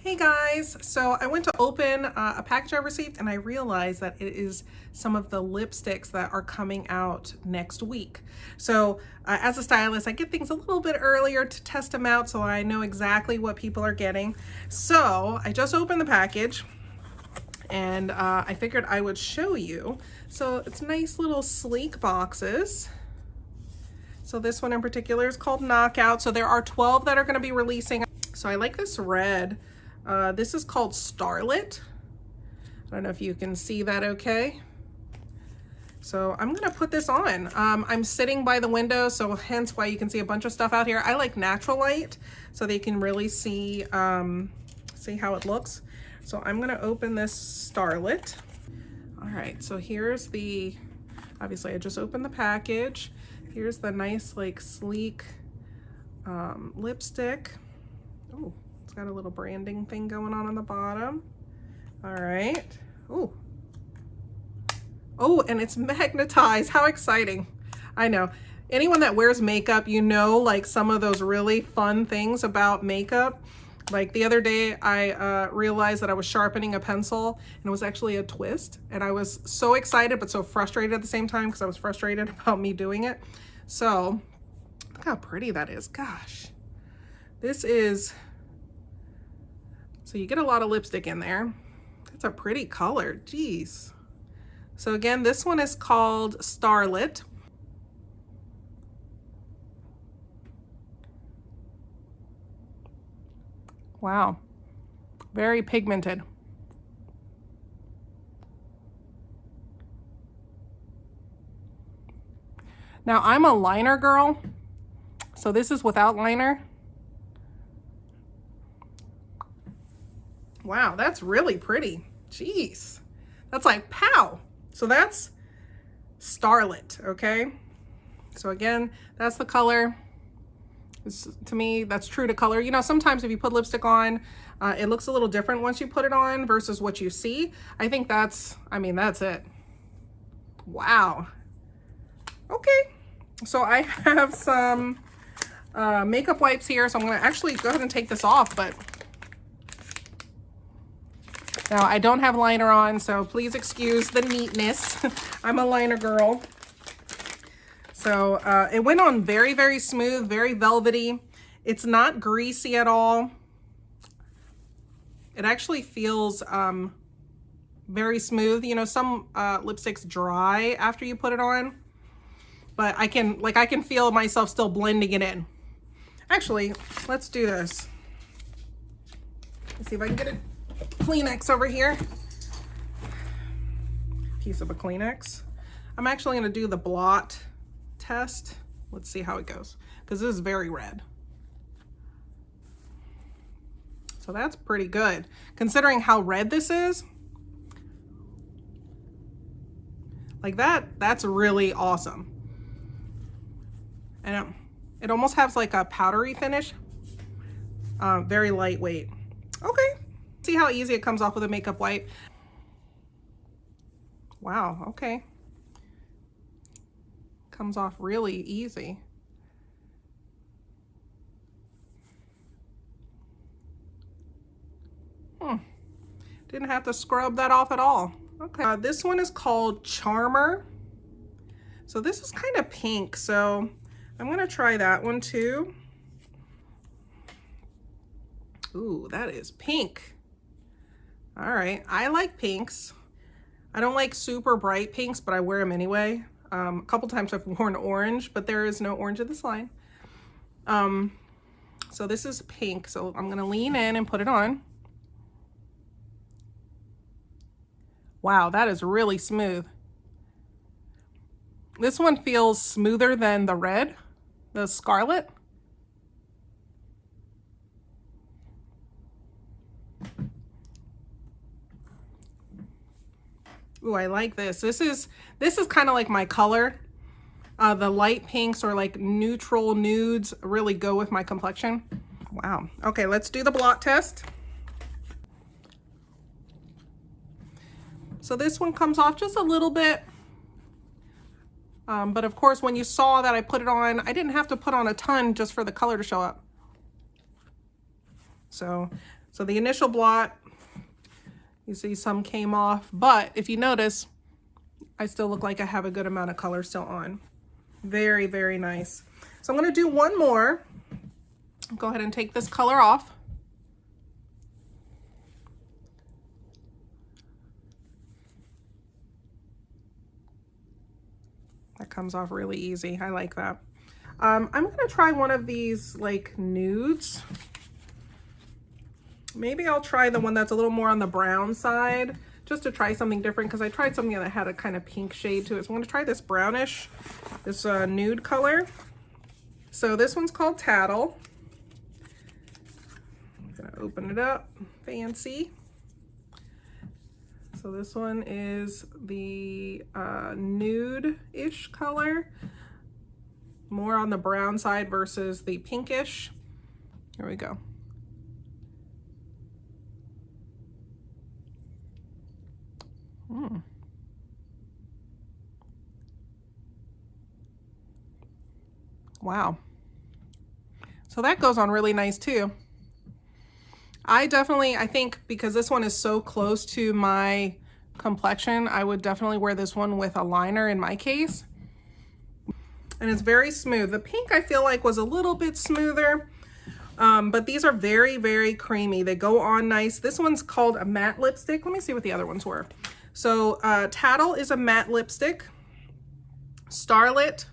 Hey guys, so I went to open a package I received and I realized that it is some of the lipsticks that are coming out next week. So as a stylist, I get things a little bit earlier to test them out so I know exactly what people are getting. So I just opened the package and I figured I would show you. So it's nice little sleek boxes. So this one in particular is called Knockout. So there are 12 that are going to be releasing. So I like this red. This is called Starlet. I don't know if you can see that okay. So I'm gonna put this on. I'm sitting by the window, so hence why you can see a bunch of stuff out here. I like natural light so they can really see how it looks. So I'm gonna open this Starlet. All right, so here's the, obviously I just opened the package. Here's the nice like sleek lipstick. Oh. It's got a little branding thing going on the bottom. All right. Oh. Oh, and it's magnetized. How exciting. I know. Anyone that wears makeup, you know, like some of those really fun things about makeup. Like the other day, I realized that I was sharpening a pencil and it was actually a twist. And I was so excited, but so frustrated at the same time because I was frustrated about me doing it. So look how pretty that is. Gosh, this is... So you get a lot of lipstick in there. It's a pretty color, geez. So again, this one is called Starlet. Wow, very pigmented. Now I'm a liner girl, so this is without liner. Wow, that's really pretty. Jeez. That's like pow. So that's Starlet, okay? So again, that's the color. To me, that's true to color. You know, sometimes if you put lipstick on, it looks a little different once you put it on versus what you see. I think that's, I mean, that's it. Wow. Okay. So I have some makeup wipes here. So I'm gonna actually go ahead and take this off, but now, I don't have liner on, so please excuse the neatness. I'm a liner girl. So it went on very, very smooth, very velvety. It's not greasy at all. It actually feels very smooth. You know, some lipsticks dry after you put it on, but I can feel myself still blending it in. Actually, let's do this. Let's see if I can get it. Kleenex over here. Piece of a Kleenex. I'm actually going to do the blot test. Let's see how it goes because this is very red. So that's pretty good considering how red this is. Like that's really awesome. And it almost has like a powdery finish. Very lightweight. Okay. See how easy it comes off with a makeup wipe. Wow, okay. Comes off really easy. Didn't have to scrub that off at all. Okay, this one is called Charmer. So this is kind of pink, so I'm gonna try that one too. Ooh, that is pink. All right, I like pinks. I don't like super bright pinks, but I wear them anyway. A couple times I've worn orange, but there is no orange in this line. So this is pink, so I'm gonna lean in and put it on. Wow, that is really smooth. This one feels smoother than the red, the Scarlet. Ooh, I like this. This is kind of like my color. The light pinks or like neutral nudes really go with my complexion. Wow. Okay, let's do the blot test. So this one comes off just a little bit. But of course, when you saw that I put it on, I didn't have to put on a ton just for the color to show up. So So the initial blot, you see some came off, but if you notice, I still look like I have a good amount of color still on. Very, very nice. So I'm gonna do one more. Go ahead and take this color off. That comes off really easy. I like that. I'm gonna try one of these like nudes. Maybe I'll try the one that's a little more on the brown side, just to try something different, because I tried something that had a kind of pink shade to it. So I'm gonna try this brownish, this nude color. So this one's called Tattle. I'm gonna open it up, fancy. So this one is the nude-ish color, more on the brown side versus the pinkish. Here we go. Wow. So that goes on really nice too. I think because this one is so close to my complexion, I would definitely wear this one with a liner in my case. And it's very smooth. The pink I feel like was a little bit smoother, but these are very, very creamy. They go on nice. This one's called a matte lipstick. Let me see what the other ones were. So Tattle is a matte lipstick. Starlet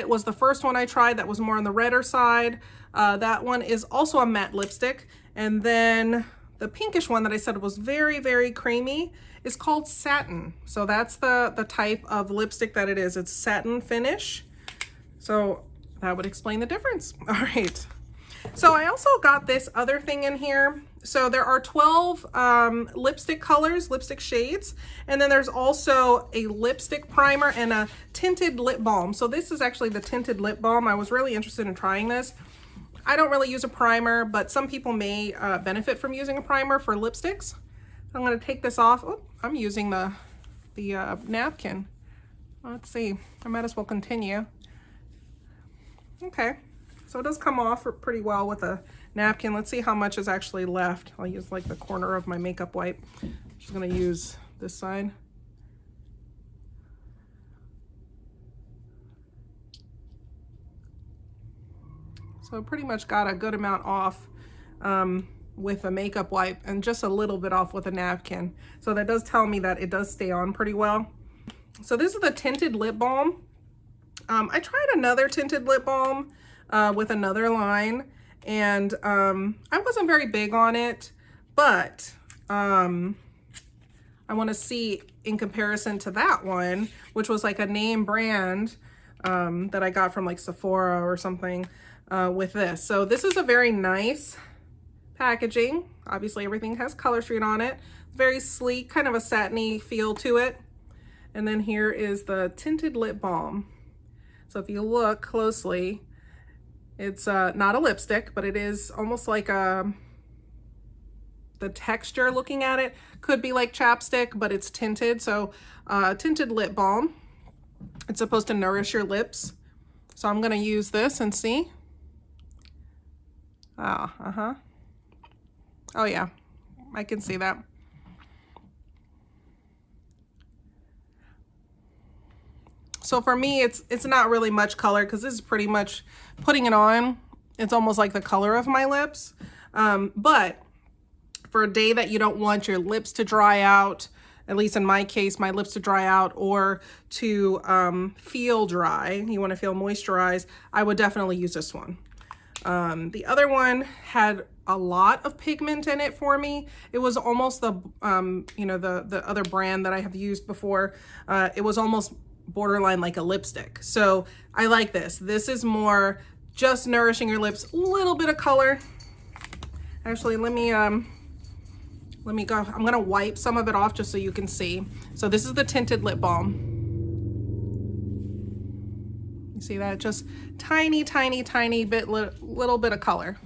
was the first one I tried that was more on the redder side. That one is also a matte lipstick. And then the pinkish one that I said was very, very creamy is called Satin. So that's the type of lipstick that it is. It's satin finish. So that would explain the difference. All right. So I also got this other thing in here. So there are 12 lipstick colors, lipstick shades, and then there's also a lipstick primer and a tinted lip balm. So this is actually the tinted lip balm. I was really interested in trying this. I don't really use a primer, but some people may benefit from using a primer for lipsticks. I'm gonna take this off. Oh, I'm using the napkin. Let's see, I might as well continue. Okay, so it does come off pretty well with a napkin. Let's see how much is actually left. I'll use like the corner of my makeup wipe. I'm just gonna use this side. So pretty much got a good amount off with a makeup wipe and just a little bit off with a napkin. So that does tell me that it does stay on pretty well. So this is the Tinted Lip Balm. I tried another tinted lip balm with another line, and I wasn't very big on it, but I want to see in comparison to that one, which was like a name brand that I got from like Sephora or something with this. So this is a very nice packaging. Obviously everything has Color Street on it. Very sleek, kind of a satiny feel to it. And then here is the Tinted Lip Balm. So if you look closely, it's not a lipstick, but it is almost like the texture looking at it could be like chapstick, but it's tinted. So tinted lip balm. It's supposed to nourish your lips. So I'm gonna use this and see. Oh yeah, I can see that. So for me, it's not really much color because this is pretty much putting it on. It's almost like the color of my lips. But for a day that you don't want your lips to dry out, at least in my case, my lips to dry out or to feel dry, you want to feel moisturized, I would definitely use this one. The other one had a lot of pigment in it for me. It was almost the, you know, the other brand that I have used before. It was almost borderline like a lipstick. So I like this. This is more just nourishing your lips, a little bit of color. Actually, let me go. I'm gonna wipe some of it off just so you can see. So this is the Tinted Lip Balm. You see that? Just tiny, tiny, tiny bit, little bit of color.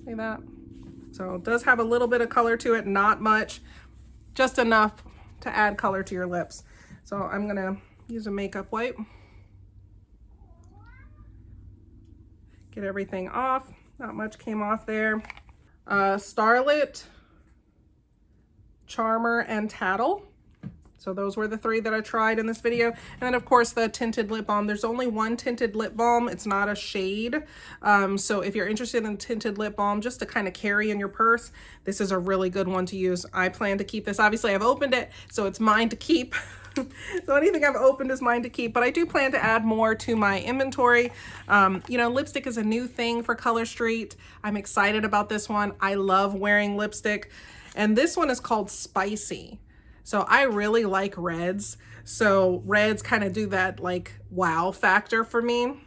See that? So it does have a little bit of color to it, not much, just enough to add color to your lips. So I'm gonna use a makeup wipe. get everything off. Not much came off there. Starlet, Charmer, and Tattle. So those were the 3 that I tried in this video. And then of course the Tinted Lip Balm. There's only one Tinted Lip Balm. It's not a shade. So if you're interested in Tinted Lip Balm just to kind of carry in your purse, this is a really good one to use. I plan to keep this. Obviously I've opened it, so it's mine to keep. So anything I've opened is mine to keep, but I do plan to add more to my inventory. You know, lipstick is a new thing for Color Street. I'm excited about this one. I love wearing lipstick. And this one is called Spicy. So I really like reds. So reds kind of do that like wow factor for me.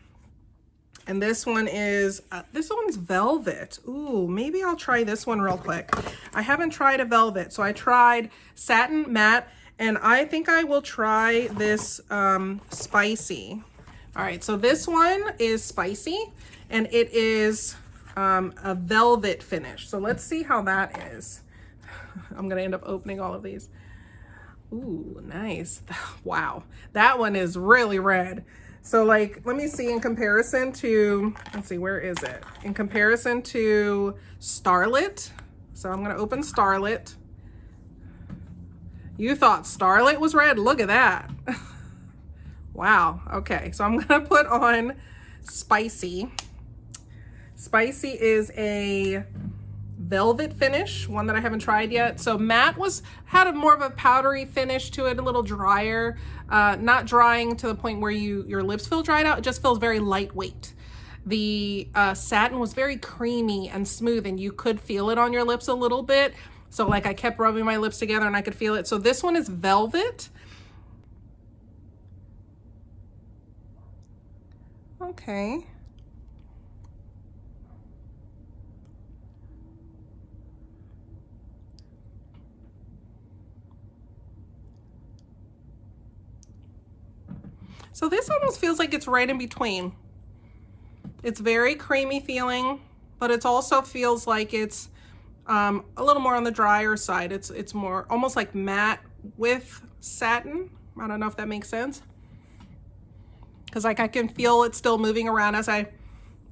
And this one is, this one's velvet. Ooh, maybe I'll try this one real quick. I haven't tried a velvet. So I tried satin matte, and I think I will try this Spicy. All right, so this one is Spicy, and it is a velvet finish. So let's see how that is. I'm gonna end up opening all of these. Ooh, nice. Wow, that one is really red. So like, let me see in comparison to, let's see, where is it? In comparison to Starlet. So I'm gonna open Starlet. You thought Starlet was red? Look at that. Wow, okay, so I'm gonna put on Spicy. Spicy is a velvet finish, one that I haven't tried yet. So matte had a more of a powdery finish to it, a little drier, not drying to the point where your lips feel dried out. It just feels very lightweight. The satin was very creamy and smooth, and you could feel it on your lips a little bit. So like I kept rubbing my lips together and I could feel it. So this one is velvet. Okay. So this almost feels like it's right in between. It's very creamy feeling, but it also feels like it's a little more on the drier side. It's more almost like matte with satin. I don't know if that makes sense. Because like I can feel it still moving around as I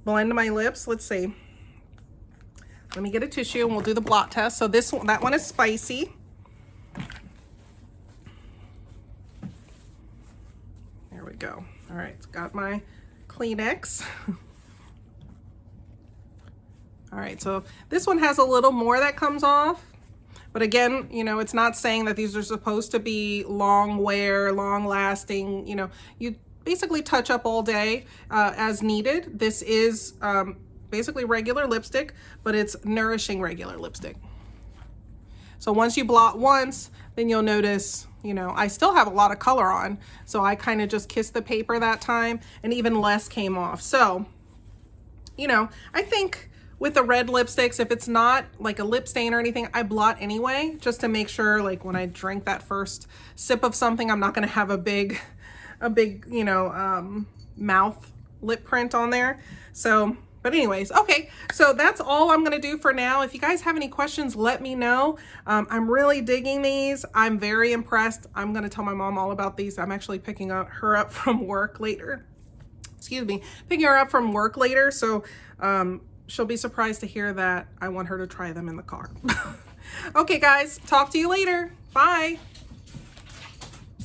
blend my lips. Let's see. Let me get a tissue and we'll do the blot test. So that one is Spicy. There we go. All right, it's got my Kleenex. All right, so this one has a little more that comes off. But again, you know, it's not saying that these are supposed to be long wear, long lasting. You know, you basically touch up all day as needed. This is basically regular lipstick, but it's nourishing regular lipstick. So once you blot once, then you'll notice, you know, I still have a lot of color on. So I kind of just kissed the paper that time and even less came off. So, you know, I think with the red lipsticks, if it's not like a lip stain or anything, I blot anyway, just to make sure like when I drink that first sip of something, I'm not gonna have a big, you know, mouth lip print on there. So, but anyways, okay, so that's all I'm gonna do for now. If you guys have any questions, let me know. I'm really digging these. I'm very impressed. I'm gonna tell my mom all about these. I'm actually picking her up from work later. Excuse me, picking her up from work later. So she'll be surprised to hear that I want her to try them in the car. Okay, guys, talk to you later. Bye.